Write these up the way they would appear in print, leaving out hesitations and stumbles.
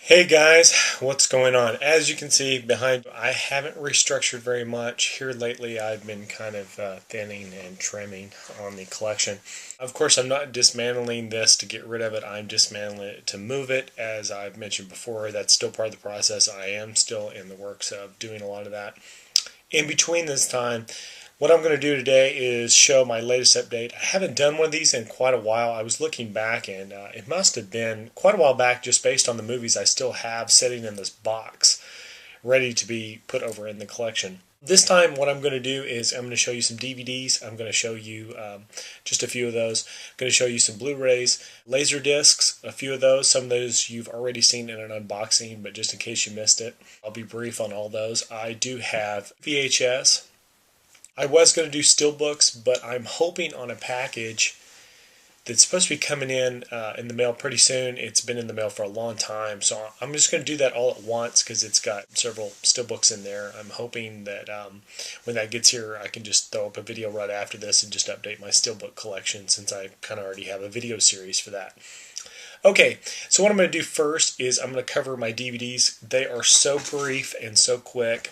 Hey guys, what's going on? As you can see behind, I haven't restructured very much. Here lately I've been kind of thinning and trimming on the collection. Of course, I'm not dismantling this to get rid of it. I'm dismantling it to move it. As I've mentioned before, that's still part of the process. I am still in the works of doing a lot of that. In between this time, what I'm going to do today is show my latest update. I haven't done one of these in quite a while. I was looking back and it must have been quite a while back just based on the movies I still have sitting in this box ready to be put over in the collection. This time what I'm going to do is I'm going to show you some DVDs. I'm going to show you just a few of those. I'm going to show you some Blu-rays, Laserdiscs, a few of those. Some of those you've already seen in an unboxing, but just in case you missed it, I'll be brief on all those. I do have VHS. I was going to do Steelbooks, but I'm hoping on a package that's supposed to be coming in the mail pretty soon. It's been in the mail for a long time, so I'm just going to do that all at once because it's got several Steelbooks in there. I'm hoping that when that gets here, I can just throw up a video right after this and just update my Steelbook collection since I kind of already have a video series for that. Okay, so what I'm going to do first is I'm going to cover my DVDs. They are so brief and so quick.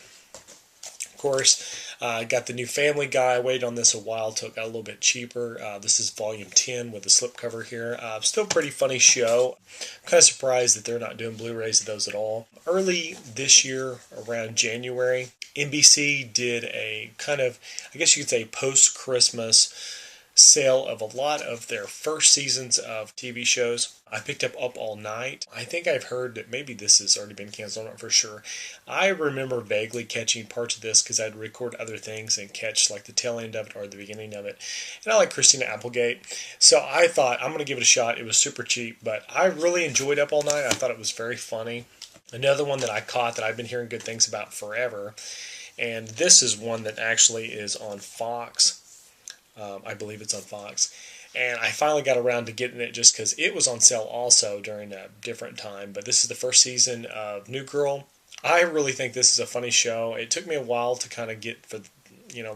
Of course, I got the new Family Guy. I waited on this a while till it got a little bit cheaper. This is volume 10 with the slipcover here. Still a pretty funny show. I'm kind of surprised that they're not doing Blu-rays of those at all. Early this year, around January, NBC did a kind of, I guess you could say, post-Christmas sale of a lot of their first seasons of TV shows. I picked up All Night. I think I've heard that maybe this has already been canceled. I'm not for sure. I remember vaguely catching parts of this because I'd record other things and catch like the tail end of it or the beginning of it. And I like Christina Applegate. So I thought I'm going to give it a shot. It was super cheap, but I really enjoyed All Night. I thought it was very funny. Another one that I caught that I've been hearing good things about forever. And this is one that actually is on Fox. I believe it's on Fox. And I finally got around to getting it just because it was on sale also during a different time. But this is the first season of New Girl. I really think this is a funny show. It took me a while to kind of get for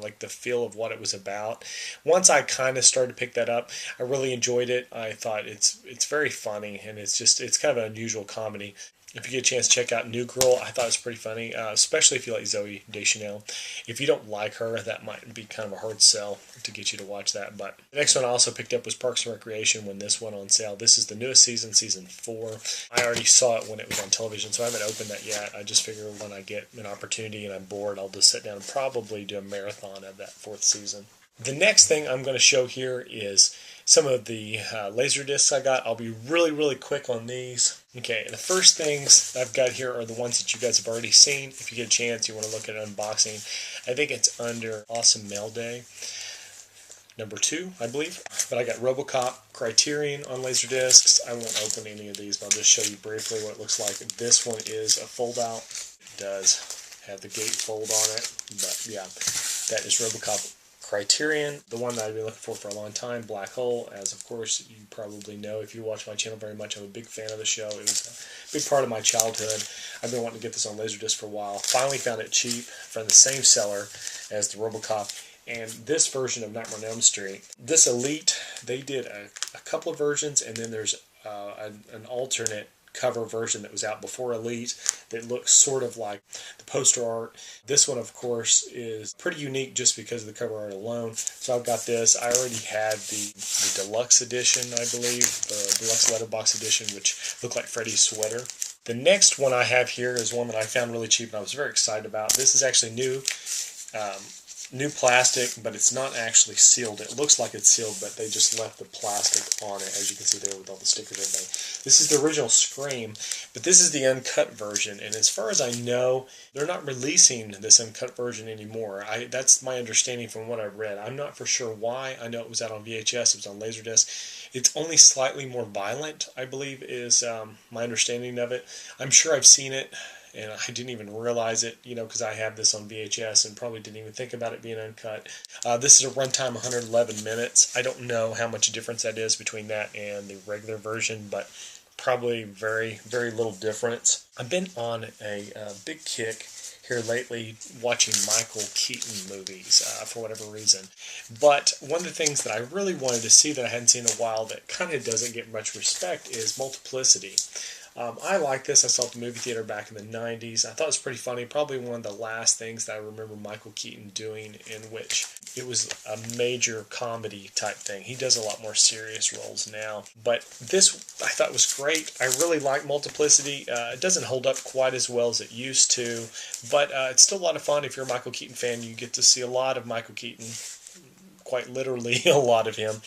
like the feel of what it was about. Once I kind of started to pick that up, I really enjoyed it. I thought it's very funny and it's kind of an unusual comedy. If you get a chance to check out New Girl, I thought it was pretty funny, especially if you like Zooey Deschanel. If you don't like her, that might be kind of a hard sell to get you to watch that. But the next one I also picked up was Parks and Recreation when this went on sale. This is the newest season, season 4. I already saw it when it was on television, so I haven't opened that yet. I just figure when I get an opportunity and I'm bored, I'll just sit down and probably do a marathon of that 4th season. The next thing I'm going to show here is some of the laser discs I got. I'll be really quick on these. Okay, the first things I've got here are the ones that you guys have already seen. If you get a chance, you want to look at unboxing. I think it's under Awesome Mail Day, number 2, I believe. But I got RoboCop, Criterion on laser discs. I won't open any of these, but I'll just show you briefly what it looks like. This one is a fold-out. It does have the gatefold on it, but yeah, that is RoboCop. Criterion, the one that I've been looking for a long time, Black Hole, as of course you probably know if you watch my channel very much. I'm a big fan of the show. It was a big part of my childhood. I've been wanting to get this on Laserdisc for a while. Finally found it cheap from the same seller as the RoboCop. And this version of Nightmare on Elm Street, this Elite, they did a couple of versions, and then there's an alternate cover version that was out before Elite that looks sort of like the poster art. This one, of course, is pretty unique just because of the cover art alone. So I've got this. I already had the deluxe edition, I believe, the deluxe letterbox edition, which looked like Freddy's sweater. The next one I have here is one that I found really cheap and I was very excited about. This is actually new plastic, but it's not actually sealed. It looks like it's sealed, but they just left the plastic on it, as you can see there with all the stickers and everything. This is the original Scream, but this is the uncut version, and as far as I know, they're not releasing this uncut version anymore. That's my understanding from what I've read. I'm not for sure why. I know it was out on VHS, it was on Laserdisc. It's only slightly more violent, I believe, is my understanding of it. I'm sure I've seen it, and I didn't even realize it, because I have this on VHS and probably didn't even think about it being uncut. This is a runtime 111 minutes. I don't know how much difference that is between that and the regular version, but probably very little difference. I've been on a big kick here lately watching Michael Keaton movies for whatever reason. But one of the things that I really wanted to see that I hadn't seen in a while that kind of doesn't get much respect is Multiplicity. I like this. I saw it at the movie theater back in the 90s. I thought it was pretty funny. Probably one of the last things that I remember Michael Keaton doing in which it was a major comedy type thing. He does a lot more serious roles now. But this I thought was great. I really like Multiplicity. It doesn't hold up quite as well as it used to, but it's still a lot of fun. If you're a Michael Keaton fan, you get to see a lot of Michael Keaton, quite literally a lot of him.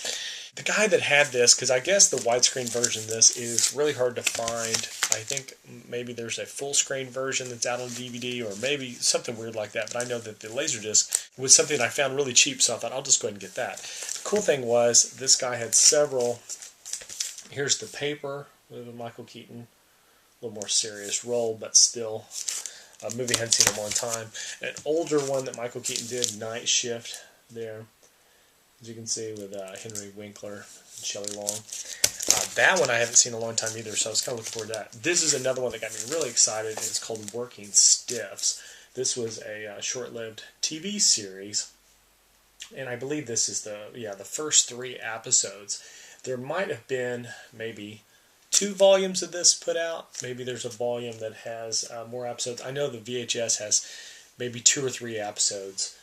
The guy that had this, because I guess the widescreen version of this is really hard to find. I think maybe there's a full screen version that's out on DVD or maybe something weird like that. But I know that the Laserdisc was something I found really cheap, so I thought I'll just go ahead and get that. The cool thing was this guy had several. Here's the paper with Michael Keaton. A little more serious role, but still a movie I hadn't seen in a long time. An older one that Michael Keaton did, Night Shift, there. As you can see with Henry Winkler and Shelley Long. That one I haven't seen in a long time either, so I was kind of looking forward to that. This is another one that got me really excited. It's called Working Stiffs. This was a short-lived TV series, and I believe this is the first 3 episodes. There might have been maybe 2 volumes of this put out. Maybe there's a volume that has more episodes. I know the VHS has maybe 2 or 3 episodes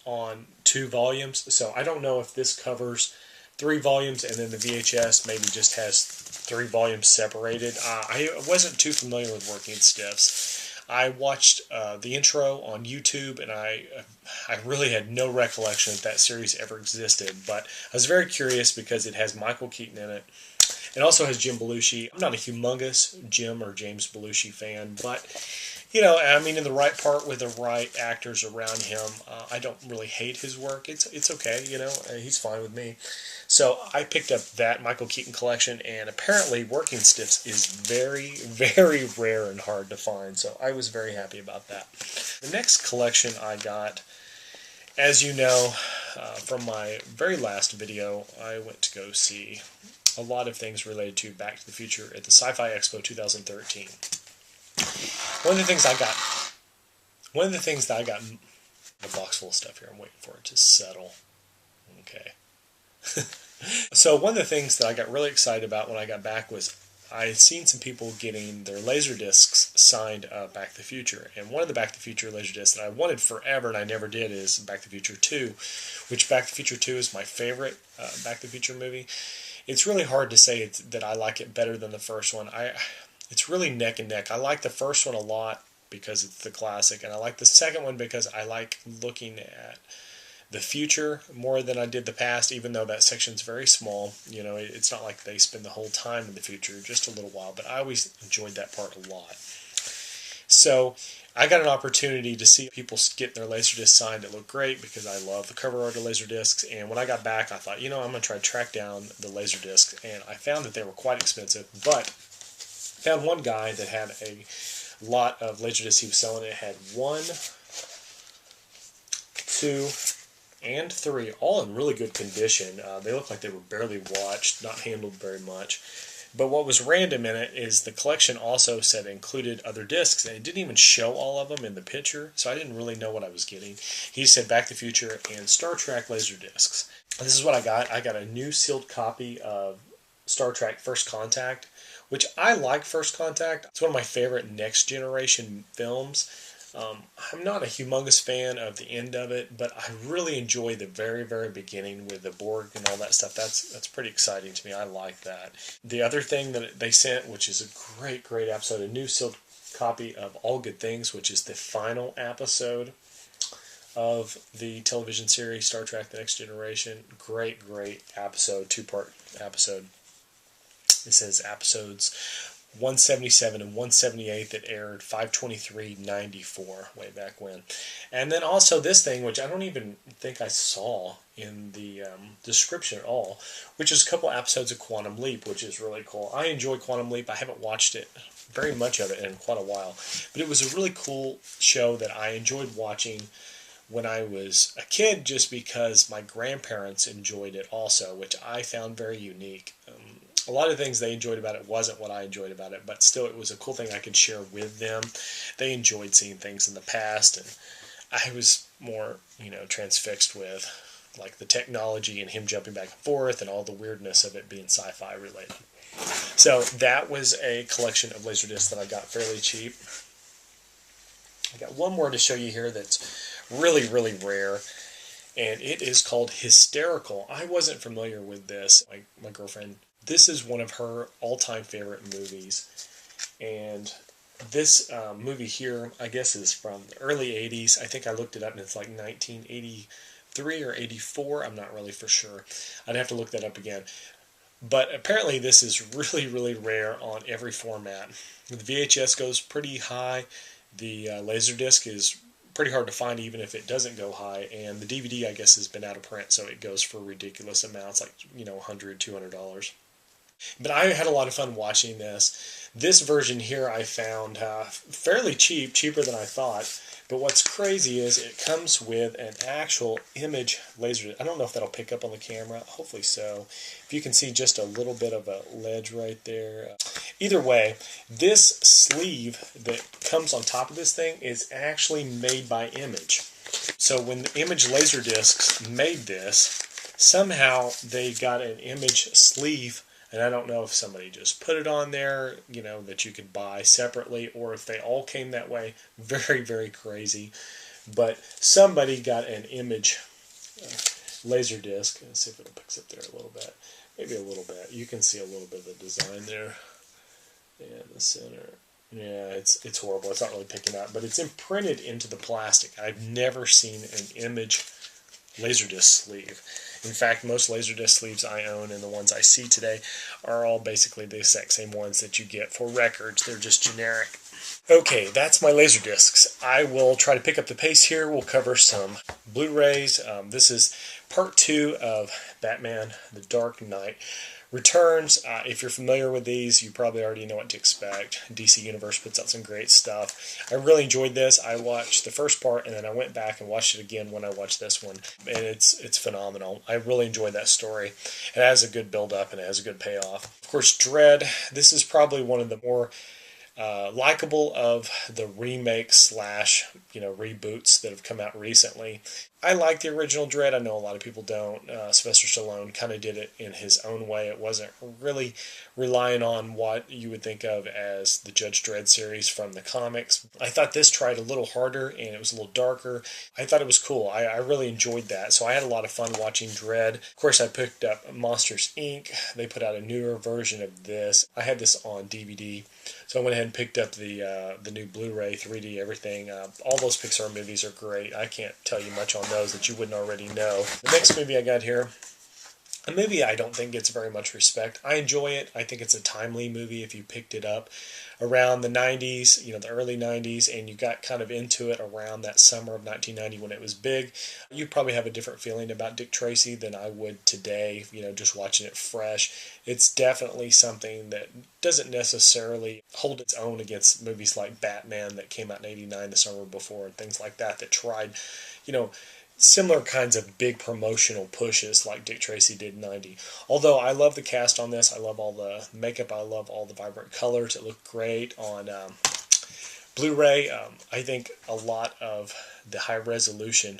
on 2 volumes, so I don't know if this covers 3 volumes and then the VHS maybe just has 3 volumes separated. I wasn't too familiar with Working Stiffs. I watched the intro on YouTube, and I really had no recollection that series ever existed, but I was very curious because it has Michael Keaton in it. It also has Jim Belushi. I'm not a humongous Jim or James Belushi fan, but you know, I mean, in the right part with the right actors around him, I don't really hate his work. It's okay, you know, he's fine with me. So I picked up that Michael Keaton collection, and apparently Working Stiffs is very, very rare and hard to find, so I was very happy about that. The next collection I got, as you know, from my very last video, I went to go see a lot of things related to Back to the Future at the Sci-Fi Expo 2013. One of the things that I got, a box full of stuff here. I'm waiting for it to settle. Okay. So one of the things that I got really excited about when I got back was I had seen some people getting their Laserdiscs signed Back to the Future. And one of the Back to the Future Laserdiscs that I wanted forever and I never did is Back to the Future 2, which Back to the Future 2 is my favorite Back to the Future movie. It's really hard to say that I like it better than the first one. It's really neck and neck. I like the first one a lot because it's the classic, and I like the second one because I like looking at the future more than I did the past, even though that section's very small. You know, it's not like they spend the whole time in the future, just a little while, but I always enjoyed that part a lot. So I got an opportunity to see people get their Laserdisc signed. It looked great because I love the cover art of Laserdiscs, and when I got back, I thought, you know, I'm going to try to track down the Laserdisc, and I found that they were quite expensive, but found one guy that had a lot of Laserdiscs he was selling. It had 1, 2, and 3, all in really good condition. They looked like they were barely watched, not handled very much. But what was random in it is the collection also said it included other discs, and it didn't even show all of them in the picture, so I didn't really know what I was getting. He said Back to the Future and Star Trek Laserdiscs. This is what I got. I got a new sealed copy of Star Trek First Contact, which I like First Contact. It's one of my favorite Next Generation films. I'm not a humongous fan of the end of it, but I really enjoy the very, very beginning with the Borg and all that stuff. That's pretty exciting to me. I like that. The other thing that they sent, which is a great, great episode, a new sealed copy of All Good Things, which is the final episode of the television series Star Trek The Next Generation. Great, great episode, 2-part episode. It says episodes 177 and 178 that aired 5/23/94 way back when. And then also this thing, which I don't even think I saw in the description at all, which is a couple episodes of Quantum Leap, which is really cool. I enjoy Quantum Leap. I haven't watched it, very much of it, in quite a while. But it was a really cool show that I enjoyed watching when I was a kid, just because my grandparents enjoyed it also, which I found very unique. A lot of things they enjoyed about it wasn't what I enjoyed about it, but still it was a cool thing I could share with them. They enjoyed seeing things in the past, and I was more, transfixed with like the technology and him jumping back and forth and all the weirdness of it being sci-fi related. So that was a collection of Laserdiscs that I got fairly cheap. I got one more to show you here that's really, really rare, and it is called Hysterical. I wasn't familiar with this. My girlfriend, this is one of her all-time favorite movies, and this movie here, I guess, is from the early 80s. I think I looked it up, and it's like 1983 or 84. I'm not really for sure. I'd have to look that up again. But apparently this is really, really rare on every format. The VHS goes pretty high. The Laserdisc is pretty hard to find even if it doesn't go high. And the DVD, I guess, has been out of print, so it goes for ridiculous amounts, like, $100, $200. But I had a lot of fun watching this. This version here I found fairly cheap, cheaper than I thought. But what's crazy is it comes with an actual image laser. I don't know if that'll pick up on the camera. Hopefully so. If you can see just a little bit of a ledge right there. Either way, this sleeve that comes on top of this thing is actually made by Image. So when the Image Laserdiscs made this, somehow they got an Image sleeve. And I don't know if somebody just put it on there, that you could buy separately, or if they all came that way. Very, very crazy. But somebody got an Image Laserdisc. Let's see if it picks up there a little bit. Maybe a little bit. You can see a little bit of the design there. And the center. Yeah, it's horrible. It's not really picking up. But it's imprinted into the plastic. I've never seen an Image Laserdisc sleeve. In fact, most Laserdisc sleeves I own and the ones I see today are all basically the exact same ones that you get for records. They're just generic. Okay, that's my Laserdiscs. I will try to pick up the pace here. We'll cover some Blu-rays. This is part 2 of Batman: The Dark Knight Returns. If you're familiar with these, you probably already know what to expect. DC Universe puts out some great stuff. I really enjoyed this. I watched the first part, and then I went back and watched it again when I watched this one, and it's phenomenal. I really enjoyed that story. It has a good build-up, and it has a good payoff. Of course, Dredd. This is probably one of the more likable of the remakes slash reboots that have come out recently. I like the original Dredd. I know a lot of people don't. Sylvester Stallone kind of did it in his own way. It wasn't really relying on what you would think of as the Judge Dredd series from the comics. I thought this tried a little harder and it was a little darker. I thought it was cool. I really enjoyed that. So I had a lot of fun watching Dredd. Of course, I picked up Monsters, Inc. They put out a newer version of this. I had this on DVD. So I went ahead and picked up the new Blu-ray, 3D, everything. All those Pixar movies are great. I can't tell you much on those that you wouldn't already know. The next movie I got here, a movie I don't think gets very much respect. I enjoy it. I think it's a timely movie if you picked it up around the 90s, the early 90s, and you got kind of into it around that summer of 1990 when it was big. You probably have a different feeling about Dick Tracy than I would today, just watching it fresh. It's definitely something that doesn't necessarily hold its own against movies like Batman that came out in 89 the summer before and things like that tried, similar kinds of big promotional pushes like Dick Tracy did in 90. Although I love the cast on this. I love all the makeup. I love all the vibrant colors. It looked great on Blu-ray. I think a lot of the high resolution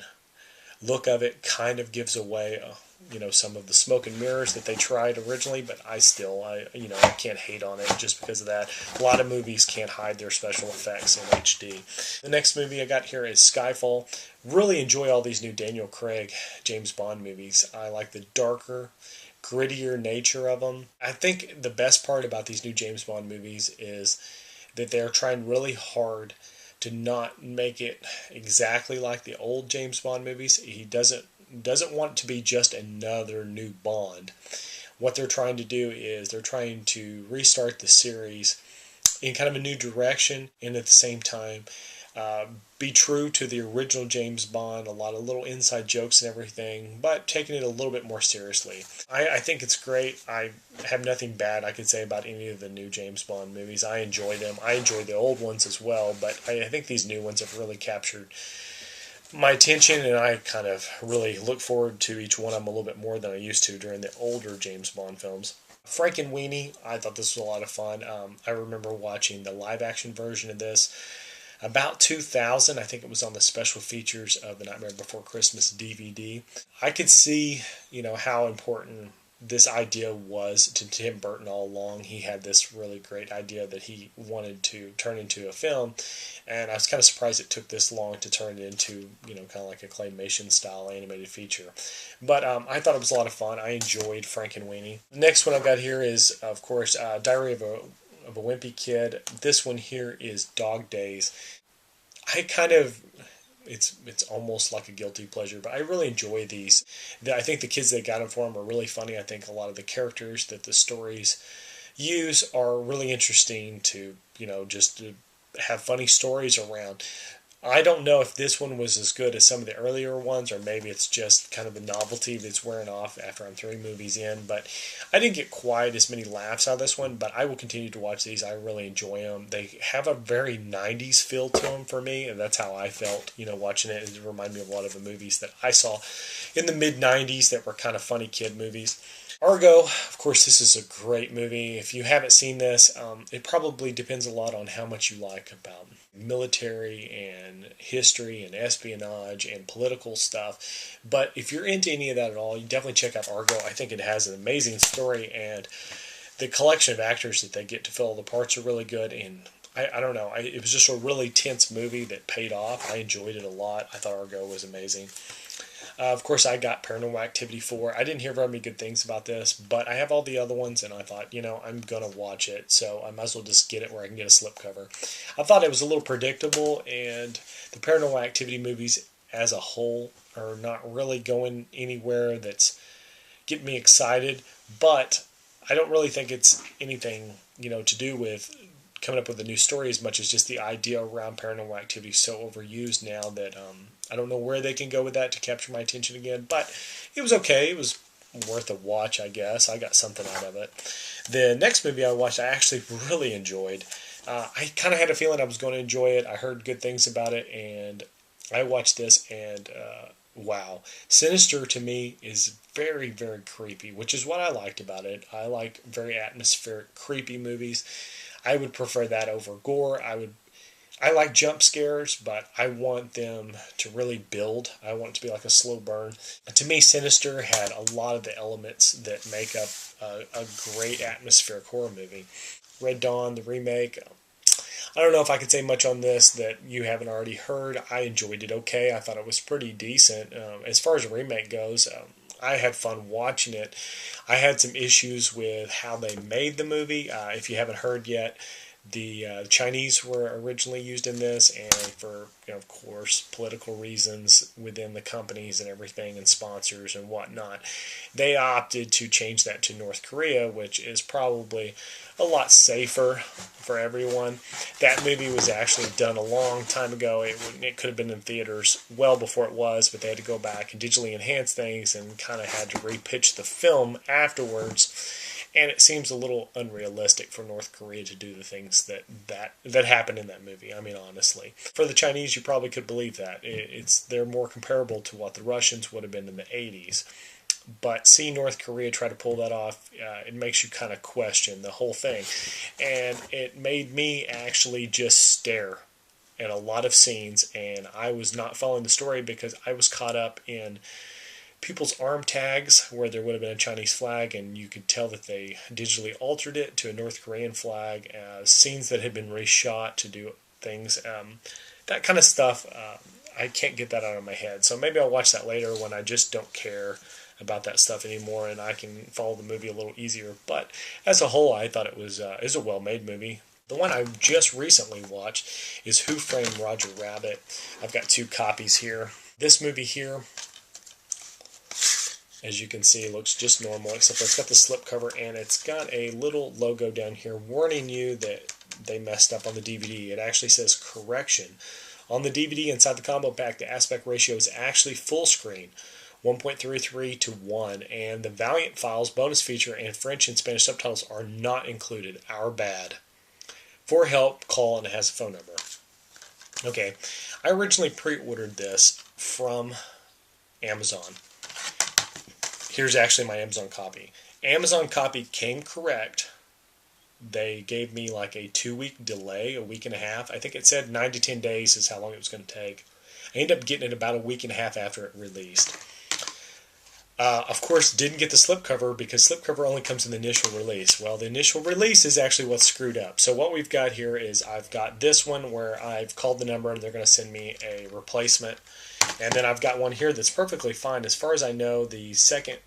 look of it kind of gives away some of the smoke and mirrors that they tried originally, but I can't hate on it just because of that. A lot of movies can't hide their special effects in HD. The next movie I got here is Skyfall. Really enjoy all these new Daniel Craig James Bond movies. I like the darker, grittier nature of them. I think the best part about these new James Bond movies is that they're trying really hard to not make it exactly like the old James Bond movies. He doesn't want it to be just another new Bond. What they're trying to do is they're trying to restart the series in kind of a new direction, and at the same time be true to the original James Bond, a lot of little inside jokes and everything, but taking it a little bit more seriously. I think it's great. I have nothing bad I could say about any of the new James Bond movies. I enjoy them. I enjoy the old ones as well, but I think these new ones have really captured my attention, and I kind of really look forward to each one of them a little bit more than I used to during the older James Bond films. Frankenweenie, I thought this was a lot of fun. I remember watching the live-action version of this about 2000. I think it was on the special features of the Nightmare Before Christmas DVD. I could see, how important this idea was to Tim Burton all along. He had this really great idea that he wanted to turn into a film, and I was kind of surprised it took this long to turn it into, kind of like a claymation style animated feature. But I thought it was a lot of fun. I enjoyed Frankenweenie. The next one I've got here is, of course, Diary of a Wimpy Kid. This one here is Dog Days. It's almost like a guilty pleasure, but I really enjoy these. I think the kids that got them for them are really funny. I think a lot of the characters that the stories use are really interesting to, just to have funny stories around. I don't know if this one was as good as some of the earlier ones, or maybe it's just kind of the novelty that's wearing off after I'm 3 movies in, but I didn't get quite as many laughs out of this one, but I will continue to watch these. I really enjoy them. They have a very 90s feel to them for me, and that's how I felt, watching it. It reminded me of a lot of the movies that I saw in the mid-90s that were kind of funny kid movies. Argo, of course, this is a great movie. If you haven't seen this, it probably depends a lot on how much you like about military and history and espionage and political stuff. But if you're into any of that at all, you definitely check out Argo. I think it has an amazing story, and the collection of actors that they get to fill the parts are really good. And I don't know, it was just a really tense movie that paid off. I enjoyed it a lot. I thought Argo was amazing. Of course, I got Paranormal Activity 4. I didn't hear very many good things about this, but I have all the other ones, and I thought, I'm going to watch it, so I might as well just get it where I can get a slipcover. I thought it was a little predictable, and the Paranormal Activity movies as a whole are not really going anywhere that's getting me excited, but I don't really think it's anything, to do with coming up with a new story as much as just the idea around Paranormal Activity is so overused now that I don't know where they can go with that to capture my attention again, but it was okay. It was worth a watch, I guess. I got something out of it. The next movie I watched, I actually really enjoyed. I kind of had a feeling I was going to enjoy it. I heard good things about it, and I watched this, and wow. Sinister, to me, is very, very creepy, which is what I liked about it. I like very atmospheric, creepy movies. I would prefer that over gore. I like jump scares, but I want them to really build. I want it to be like a slow burn. To me, Sinister had a lot of the elements that make up a great atmospheric horror movie. Red Dawn, the remake. I don't know if I could say much on this that you haven't already heard. I enjoyed it okay. I thought it was pretty decent. As far as a remake goes, I had fun watching it. I had some issues with how they made the movie. If you haven't heard yet, the Chinese were originally used in this, and for, of course, political reasons within the companies and everything, and sponsors and whatnot, they opted to change that to North Korea, which is probably a lot safer for everyone. That movie was actually done a long time ago. It could have been in theaters well before it was, but they had to go back and digitally enhance things and kind of had to repitch the film afterwards. And it seems a little unrealistic for North Korea to do the things that happened in that movie. I mean, honestly. For the Chinese, you probably could believe that. They're more comparable to what the Russians would have been in the 80s. But seeing North Korea try to pull that off, it makes you kind of question the whole thing. And it made me actually just stare at a lot of scenes, and I was not following the story because I was caught up in people's arm tags where there would have been a Chinese flag, and you could tell that they digitally altered it to a North Korean flag, scenes that had been reshot to do things, that kind of stuff. I can't get that out of my head, so maybe I'll watch that later when I just don't care about that stuff anymore and I can follow the movie a little easier. But as a whole, I thought it was a well-made movie. The one I just recently watched is Who Framed Roger Rabbit. I've got 2 copies here. This movie here, as you can see, looks just normal, except for it's got the slipcover and it's got a little logo down here warning you that they messed up on the DVD. It actually says correction. On the DVD inside the combo pack, the aspect ratio is actually full screen, 1.33 to 1, and the Valiant Files bonus feature and French and Spanish subtitles are not included. Our bad. For help, call, and it has a phone number. Okay, I originally pre-ordered this from Amazon. Here's actually my Amazon copy. Amazon copy came correct. They gave me like a 2-week delay, a week and a half. I think it said 9 to 10 days is how long it was going to take. I ended up getting it about a week and a half after it released. Of course, didn't get the slipcover because slipcover only comes in the initial release. Well, the initial release is actually what's screwed up. So what we've got here is I've got this one where I've called the number and they're going to send me a replacement. And then I've got one here that's perfectly fine. As far as I know, the second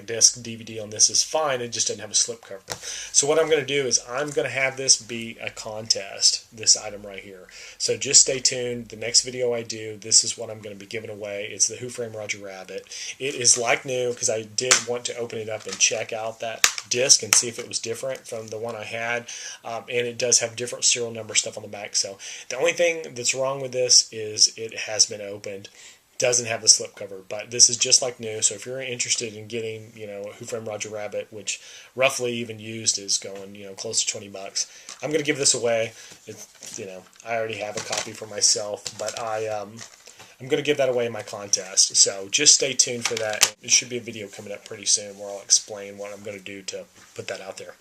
disc DVD on this is fine. It just doesn't have a slipcover. So what I'm going to do is I'm going to have this be a contest, this item right here. So just stay tuned. The next video I do, this is what I'm going to be giving away. It's the Who Framed Roger Rabbit. It is like new because I did want to open it up and check out that disc and see if it was different from the one I had. And it does have different serial number stuff on the back. So the only thing that's wrong with this is it has been opened. Doesn't have the slipcover, but this is just like new. So if you're interested in getting, Who Framed Roger Rabbit, which roughly even used is going, close to $20, I'm going to give this away. It's, I already have a copy for myself, but I'm going to give that away in my contest. So just stay tuned for that. There should be a video coming up pretty soon where I'll explain what I'm going to do to put that out there.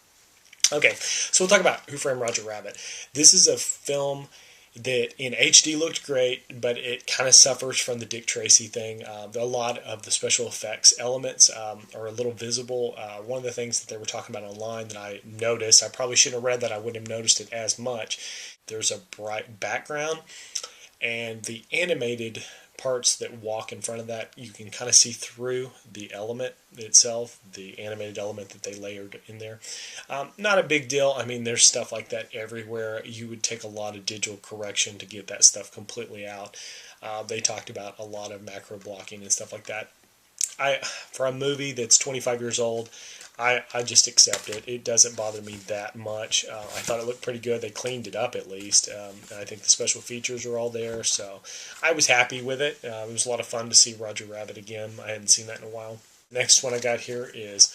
Okay, so we'll talk about Who Framed Roger Rabbit. This is a film that in HD looked great, but it kind of suffers from the Dick Tracy thing. A lot of the special effects elements are a little visible. One of the things that they were talking about online that I noticed, I probably shouldn't have read that, I wouldn't have noticed it as much. There's a bright background, and the animated parts that walk in front of that, you can kind of see through the element itself, the animated element that they layered in there. Not a big deal. I mean, there's stuff like that everywhere. You would take a lot of digital correction to get that stuff completely out. They talked about a lot of macro blocking and stuff like that. For a movie that's 25 years old, I just accept it. It doesn't bother me that much. I thought it looked pretty good. They cleaned it up at least. I think the special features are all there, so I was happy with it. It was a lot of fun to see Roger Rabbit again. I hadn't seen that in a while. Next one I got here is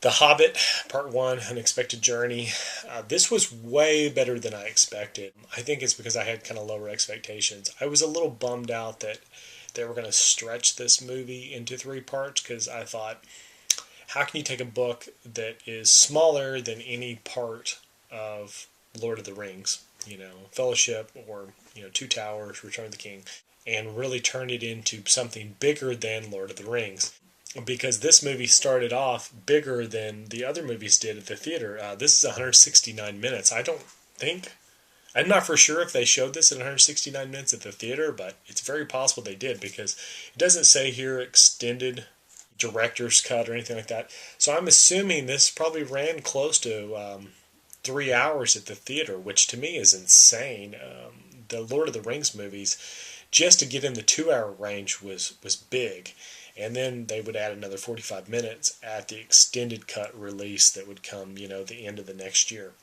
The Hobbit, Part 1, Unexpected Journey. This was way better than I expected. I think it's because I had kind of lower expectations. I was a little bummed out that they were going to stretch this movie into 3 parts because I thought, how can you take a book that is smaller than any part of Lord of the Rings, Fellowship or, Two Towers, Return of the King, and really turn it into something bigger than Lord of the Rings? Because this movie started off bigger than the other movies did at the theater. This is 169 minutes. I'm not for sure if they showed this in 169 minutes at the theater, but it's very possible they did because it doesn't say here extended director's cut or anything like that. So I'm assuming this probably ran close to 3 hours at the theater, which to me is insane. The Lord of the Rings movies, just to get in the 2-hour range was big. And then they would add another 45 minutes at the extended cut release that would come, the end of the next year.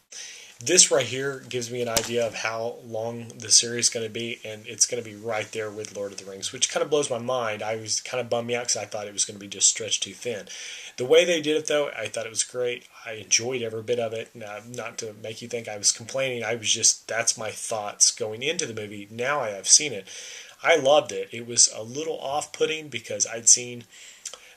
This right here gives me an idea of how long the series is going to be, and it's going to be right there with Lord of the Rings, which kind of blows my mind. I was kind of bummed me out because I thought it was going to be just stretched too thin. The way they did it, though, I thought it was great. I enjoyed every bit of it. Now, not to make you think I was complaining, that's my thoughts going into the movie. Now I have seen it. I loved it. It was a little off-putting because I'd seen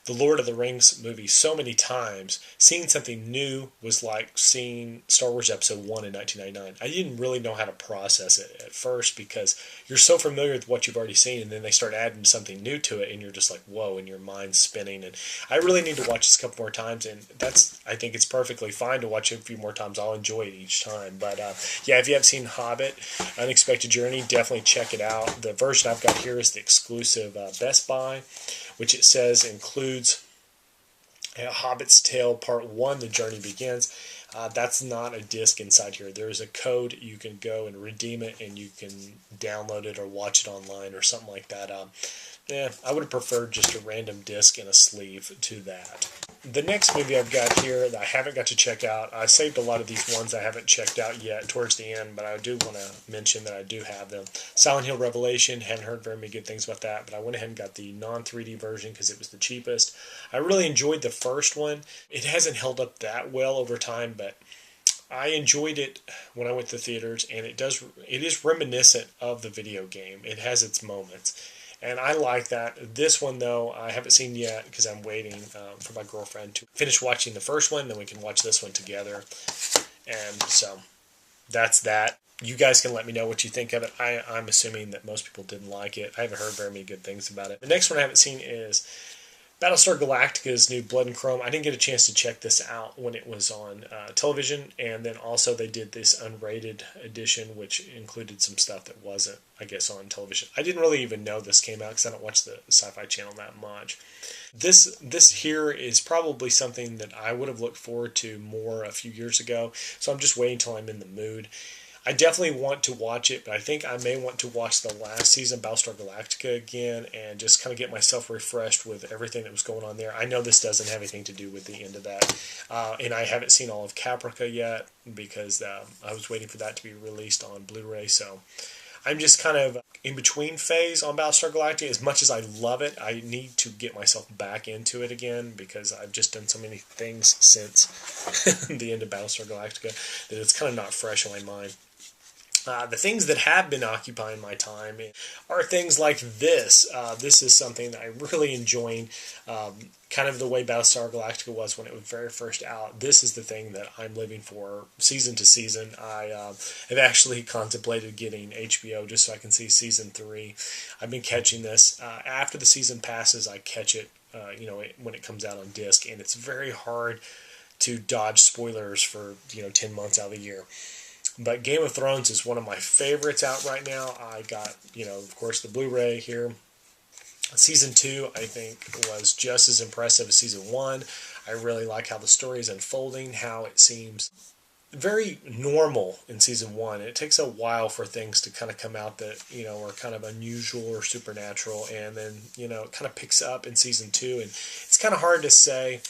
the Lord of the Rings movie so many times. Seeing something new was like seeing Star Wars Episode 1 in 1999. I didn't really know how to process it at first because you're so familiar with what you've already seen, and then they start adding something new to it, and you're just like, whoa, and your mind's spinning. And I really need to watch this a couple more times, and I think it's perfectly fine to watch it a few more times. I'll enjoy it each time. But yeah, if you haven't seen Hobbit, Unexpected Journey, definitely check it out. The version I've got here is the exclusive Best Buy, which it says includes Hobbit's Tale Part 1, The Journey Begins. That's not a disc inside here. There is a code. You can go and redeem it, and you can download it or watch it online or something like that. I would have preferred just a random disc and a sleeve to that. The next movie I've got here that I haven't got to check out, I saved a lot of these ones I haven't checked out yet towards the end, but I do want to mention that I do have them. Silent Hill Revelation, haven't heard very many good things about that, but I went ahead and got the non-3D version because it was the cheapest. I really enjoyed the first one. It hasn't held up that well over time, but I enjoyed it when I went to theaters, and it is reminiscent of the video game. It has its moments. And I like that. This one, though, I haven't seen yet because I'm waiting for my girlfriend to finish watching the first one. Then we can watch this one together. And so that's that. You guys can let me know what you think of it. I'm assuming that most people didn't like it. I haven't heard very many good things about it. The next one I haven't seen is Battlestar Galactica's new Blood and Chrome. I didn't get a chance to check this out when it was on television, and then also they did this unrated edition, which included some stuff that wasn't, I guess, on television. I didn't really even know this came out because I don't watch the Sci-Fi Channel that much. This here is probably something that I would have looked forward to more a few years ago, so I'm just waiting until I'm in the mood. I definitely want to watch it, but I think I may want to watch the last season, Battlestar Galactica, again, and just kind of get myself refreshed with everything that was going on there. I know this doesn't have anything to do with the end of that, and I haven't seen all of Caprica yet because I was waiting for that to be released on Blu-ray, so I'm just kind of in between phase on Battlestar Galactica. As much as I love it, I need to get myself back into it again because I've just done so many things since the end of Battlestar Galactica that it's kind of not fresh on my mind. The things that have been occupying my time are things like this. This is something that I'm really enjoying, kind of the way Battlestar Galactica was when it was very first out. This is the thing that I'm living for season to season. I have actually contemplated getting HBO just so I can see season 3. I've been catching this. After the season passes, I catch it, when it comes out on disc, and it's very hard to dodge spoilers for 10 months out of the year. But Game of Thrones is one of my favorites out right now. I got, of course, the Blu-ray here. Season 2, I think, was just as impressive as Season 1. I really like how the story is unfolding, how it seems very normal in Season 1. It takes a while for things to kind of come out that, are kind of unusual or supernatural. And then, it kind of picks up in Season 2. And it's kind of hard to say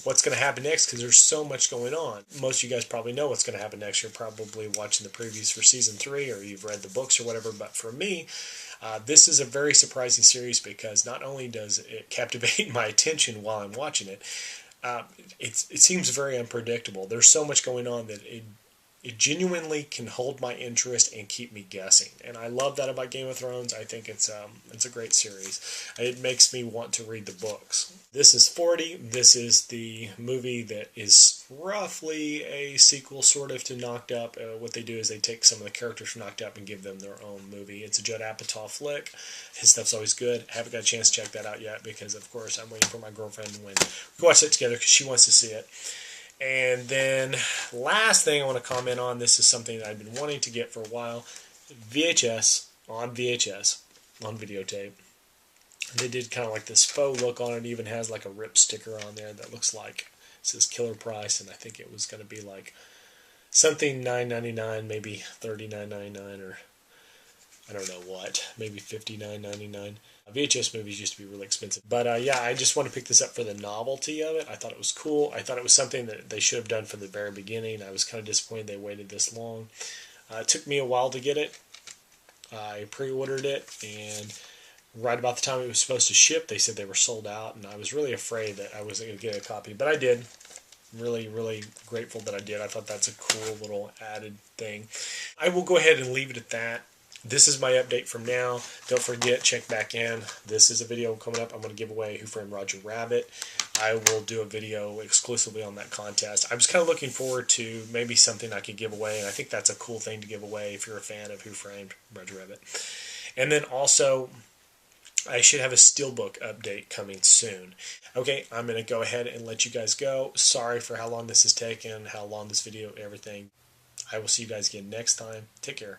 what's going to happen next because there's so much going on. Most of you guys probably know what's going to happen next. You're probably watching the previews for season 3 or you've read the books or whatever. But for me, this is a very surprising series because not only does it captivate my attention while I'm watching it, it seems very unpredictable. There's so much going on that it genuinely can hold my interest and keep me guessing. And I love that about Game of Thrones. I think it's a great series. It makes me want to read the books. This is 40. This is the movie that is roughly a sequel sort of to Knocked Up. What they do is they take some of the characters from Knocked Up and give them their own movie. It's a Judd Apatow flick. His stuff's always good. I haven't got a chance to check that out yet because, of course, I'm waiting for my girlfriend when we watch it together because she wants to see it. And then last thing I want to comment on, this is something that I've been wanting to get for a while. VHS, on videotape. They did kind of like this faux look on it. It even has like a rip sticker on there that looks like it says killer price, and I think it was going to be like something $9.99, maybe $39.99, or I don't know what, maybe $59.99. VHS movies used to be really expensive. But yeah, I just want to pick this up for the novelty of it. I thought it was cool. I thought it was something that they should have done from the very beginning. I was kind of disappointed they waited this long. It took me a while to get it. I pre-ordered it, and right about the time it was supposed to ship, they said they were sold out, and I was really afraid that I wasn't going to get a copy. But I did. Really, really grateful that I did. I thought that's a cool little added thing. I will go ahead and leave it at that. This is my update from now. Don't forget, check back in. This is a video coming up. I'm going to give away Who Framed Roger Rabbit. I will do a video exclusively on that contest. I was kind of looking forward to maybe something I could give away, and I think that's a cool thing to give away if you're a fan of Who Framed Roger Rabbit. And then also, I should have a Steelbook update coming soon. Okay, I'm going to go ahead and let you guys go. Sorry for how long this has taken, how long this video, everything. I will see you guys again next time. Take care.